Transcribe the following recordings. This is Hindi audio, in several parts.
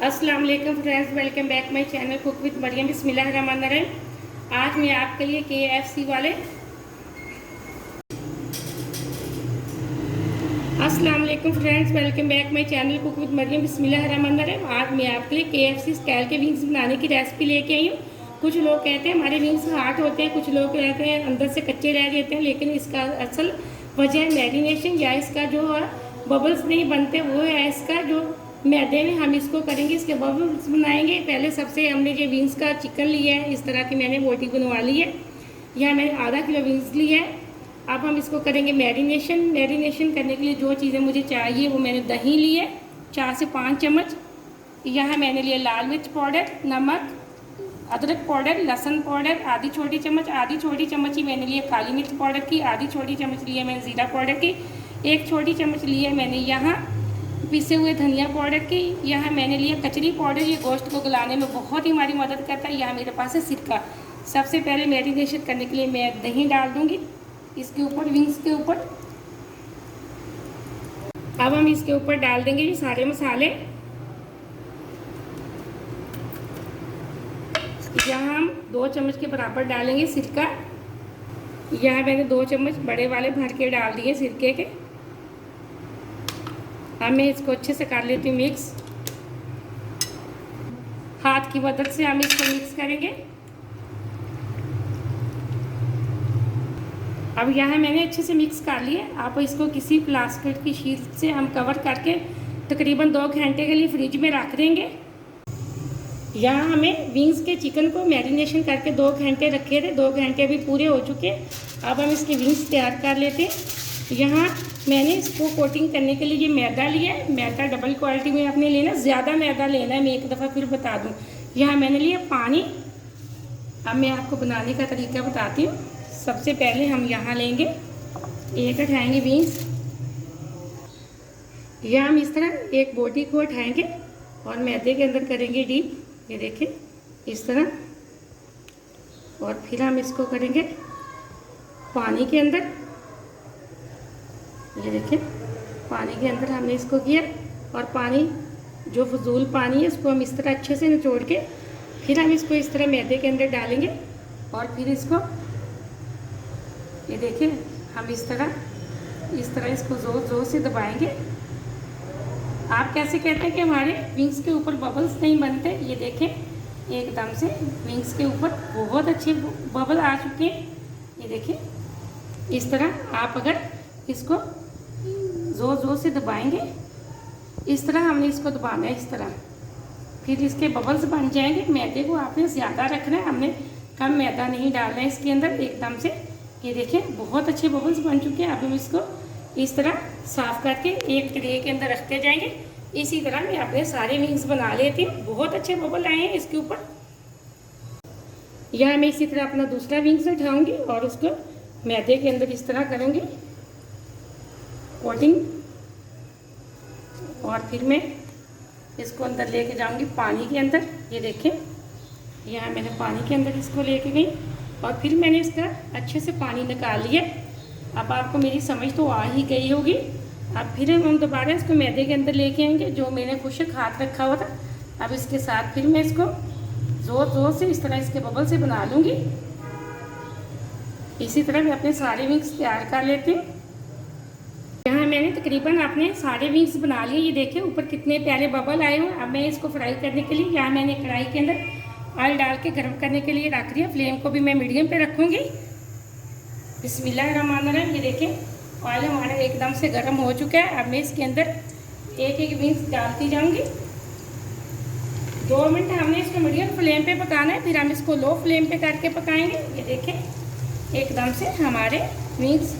अस्सलाम वालेकुम friends, welcome back my channel cook with Mariam. बिस्मिल्लाहिर्रहमानिर्रहीम। आज मैं आपके लिए KFC वाले अस्सलाम वालेकुम friends, welcome back my channel cook with Mariam. बिस्मिल्लाहिर्रहमानिर्रहीम। आज मैं आपके लिए KFC स्टाइल के विंग्स बनाने की रेसिपी लेके आई हूँ। कुछ लोग कहते हैं हमारे विंग्स हार्ड होते हैं, कुछ लोग कहते हैं अंदर से कच्चे रह जाते हैं, लेकिन इसका असल वजह मैरिनेशन या इसका जो बबल्स नहीं बनते वो है इसका जो मैदे में हम इसको करेंगे, इसके बबल्स बनाएंगे। पहले सबसे हमने ये विंग्स का चिकन लिया है, इस तरह की मैंने बोटी बनवा ली है। यह मैंने आधा किलो विंग्स लिया है। अब हम इसको करेंगे मैरिनेशन करने के लिए जो चीज़ें मुझे चाहिए वो मैंने दही ली है 4 से 5 चम्मच। यहाँ मैंने लिया लाल मिर्च पाउडर, नमक, अदरक पाउडर, लहसुन पाउडर आधी छोटी चम्मच ही मैंने लिया काली मिर्च पाउडर की, आधी छोटी चम्मच लिया मैंने ज़ीरा पाउडर की, 1 छोटी चम्मच लिया मैंने यहाँ पिसे हुए धनिया पाउडर की। यहाँ मैंने लिया कचरी पाउडर, ये गोश्त को गलाने में बहुत ही हमारी मदद करता है। यहाँ मेरे पास है सिरका। सबसे पहले मैरिनेशन करने के लिए मैं दही डाल दूँगी इसके ऊपर, विंग्स के ऊपर। अब हम इसके ऊपर डाल देंगे ये सारे मसाले। यहाँ हम 2 चम्मच के बराबर डालेंगे सिरका। यहाँ मैंने 2 चम्मच बड़े वाले भर के डाल दिए सिरके के। अब मैं इसको अच्छे से कर लेती हूँ मिक्स। हाथ की मदद से हम इसको मिक्स करेंगे। अब यहाँ मैंने अच्छे से मिक्स कर लिया। आप इसको किसी प्लास्टिक की शीट से हम कवर करके तकरीबन 2 घंटे के लिए फ्रिज में रख देंगे। यहाँ हमें विंग्स के चिकन को मैरिनेशन करके 2 घंटे रखे थे, 2 घंटे अभी पूरे हो चुके। अब हम इसके विंग्स तैयार कर लेते हैं। यहाँ मैंने इसको कोटिंग करने के लिए ये मैदा लिया है। मैदा डबल क्वालिटी में आपने लेना, ज़्यादा मैदा लेना है। मैं एक दफ़ा फिर बता दूँ। यहाँ मैंने लिया पानी। अब मैं आपको बनाने का तरीका बताती हूँ। सबसे पहले हम यहाँ लेंगे, एक उठाएंगे विंग्स। यहाँ हम इस तरह एक बोटी को उठाएंगे और मैदे के अंदर करेंगे डीप। ये देखें इस तरह। और फिर हम इसको करेंगे पानी के अंदर। ये देखें पानी के अंदर हमने इसको किया। और पानी जो फजूल पानी है इसको हम इस तरह अच्छे से निचोड़ के फिर हम इसको इस तरह मैदे के अंदर डालेंगे। और फिर इसको ये देखें हम इस तरह इसको ज़ोर ज़ोर से दबाएंगे। आप कैसे कहते हैं कि हमारे विंग्स के ऊपर बबल्स नहीं बनते? ये देखें एकदम से विंग्स के ऊपर बहुत अच्छे बबल आ चुके हैं। ये देखें इस तरह आप अगर इसको ज़ोर ज़ोर से दबाएंगे, इस तरह हमने इसको दबाना है, इस तरह। फिर इसके बबल्स बन जाएंगे। मैदे को आपने ज़्यादा रखना है, हमने कम मैदा नहीं डालना है इसके अंदर एकदम से। ये देखें बहुत अच्छे बबल्स बन चुके हैं। अब हम इसको इस तरह साफ़ करके एक ट्रे के अंदर रखते जाएंगे। इसी तरह मैं अपने सारे विंग्स बना लेती हूँ। बहुत अच्छे बबल आए हैं इसके ऊपर। यहाँ मैं इसी तरह अपना दूसरा विंग्स उठाऊँगी और उसको मैदे के अंदर इस तरह करूँगी कोटिंग। और फिर मैं इसको अंदर लेके जाऊँगी पानी के अंदर। ये देखें यहाँ मैंने पानी के अंदर इसको लेके गई और फिर मैंने इसका अच्छे से पानी निकाल लिया। अब आपको मेरी समझ तो आ ही गई होगी। अब फिर हम दोबारा इसको मैदे के अंदर लेके आएंगे जो मैंने खुशक हाथ रखा हुआ था। अब इसके साथ फिर मैं इसको ज़ोर ज़ोर से इस तरह इसके बबल से बना लूँगी। इसी तरह मैं अपने सारे विंग्स तैयार कर लेती हूँ। यहाँ मैंने तकरीबन अपने सारे विंग्स बना लिए। ये देखिए ऊपर कितने प्यारे बबल आए हुए। अब मैं इसको फ्राई करने के लिए यहाँ मैंने कढ़ाई के अंदर ऑयल डाल के गर्म करने के लिए रख दिया। फ्लेम को भी मैं मीडियम पे रखूँगी। बिस्मिल्लाहिर्रहमानिर्रहीम। ये देखें ऑयल हमारा एकदम से गर्म हो चुका है। अब मैं इसके अंदर एक एक विंग्स डालती जाऊँगी। 2 मिनट हमने इसको मीडियम फ्लेम पे पकाना है, फिर हम इसको लो फ्लेम पे करके पकाएंगे। ये देखें एकदम से हमारे विंग्स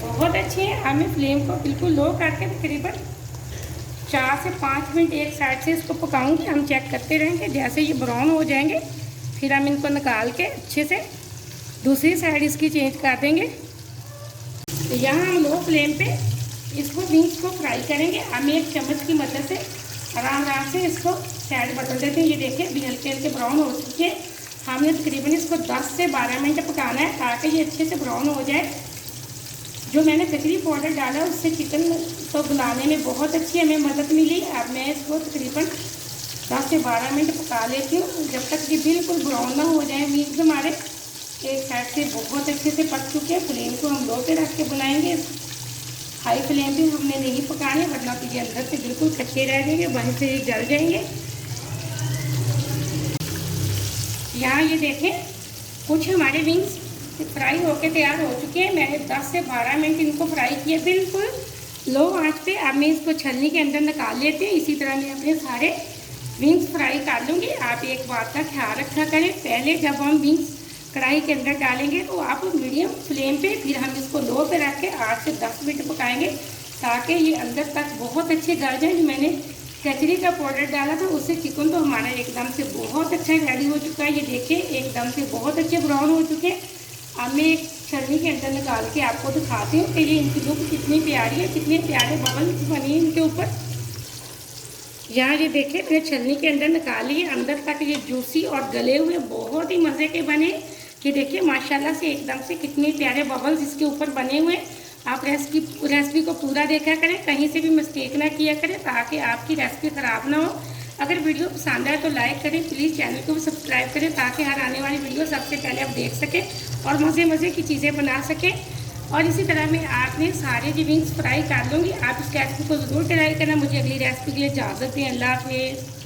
बहुत अच्छे हैं। अब मैं फ्लेम को बिल्कुल लो करके तकरीबन 4 से 5 मिनट एक साइड से इसको पकाऊंगी। हम चेक करते रहेंगे। जैसे ये ब्राउन हो जाएंगे फिर हम इनको निकाल के अच्छे से दूसरी साइड इसकी चेंज कर देंगे। तो यहाँ हम लो फ्लेम पे इसको विंग्स को फ्राई करेंगे। हम एक चम्मच की मदद से आराम से इसको साइड बदल देते हैं। ये देखें अभी हल्के हल्के ब्राउन हो चुके हैं। हमने तकरीबन इसको 10 से 12 मिनट पकाना है ताकि ये अच्छे से ब्राउन हो जाए। जो मैंने कचरी पाउडर डाला उससे चिकन को बनाने में बहुत अच्छी हमें मदद मिली। अब मैं इसको तकरीबन 10 से 12 मिनट पका लेती हूँ, जब तक कि बिल्कुल ब्राउन ना हो जाए मीट हमारे। एक साइड से बहुत अच्छे से पक चुके हैं। फ्लेम को हम लो पे रख के बनाएंगे, हाई फ्लेम पे हमने नहीं पकाने, वरना तो ये अंदर से बिल्कुल कच्चे रह जाएंगे, बाहर से ये जल जाएंगे। यहाँ ये देखें कुछ हमारे विंग्स फ्राई होके तैयार हो चुके हैं। मैंने 10 से 12 मिनट इनको फ्राई किए बिल्कुल लो आंच पे। अब मैं इसको छलनी के अंदर निकाल लेते हैं। इसी तरह मैं अपने सारे विंग्स फ्राई कर लूँगी। आप एक बात का ख्याल रखा करें, पहले जब हम विंग्स कढ़ाई के अंदर डालेंगे तो आप मीडियम फ्लेम पे, फिर हम इसको लो पे रख के 8 से 10 मिनट पकाएंगे, ताकि ये अंदर तक बहुत अच्छे गल जाए। जो मैंने कचरी का पाउडर डाला था उससे चिकन तो हमारा एकदम से बहुत अच्छा रेडी हो चुका है। ये देखिए एकदम से बहुत अच्छे ब्राउन हो चुके हैं। अब मैं एक छलनी के अंदर निकाल के आपको दिखाती हूँ कि ये इनकी लुक कितनी प्यारी है, कितने प्यारे बबल्स बने हैं इनके ऊपर। यहाँ ये देखिए मैंने छलनी के अंदर निकाली है, अंदर तक ये जूसी और गले हुए बहुत ही मज़े के बने। ये देखिए माशाल्लाह से एकदम से कितने प्यारे बबल्स इसके ऊपर बने हुए। आप रेसिपी को पूरा देखा करें, कहीं से भी मिस्टेक ना किया करें, ताकि आपकी रेसिपी ख़राब ना हो। अगर वीडियो पसंद आए तो लाइक करें, प्लीज़ चैनल को भी सब्सक्राइब करें, ताकि हर आने वाली वीडियो सबसे पहले आप देख सकें और मज़े की चीज़ें बना सकें। और इसी तरह मैं आपने सारे जो विंग्स फ्राई कर लूँगी। आप इस रेसिपी को ज़रूर ट्राई करना। मुझे अगली रेसिपी के लिए इजाज़त दें। अल्लाह हाफिज़।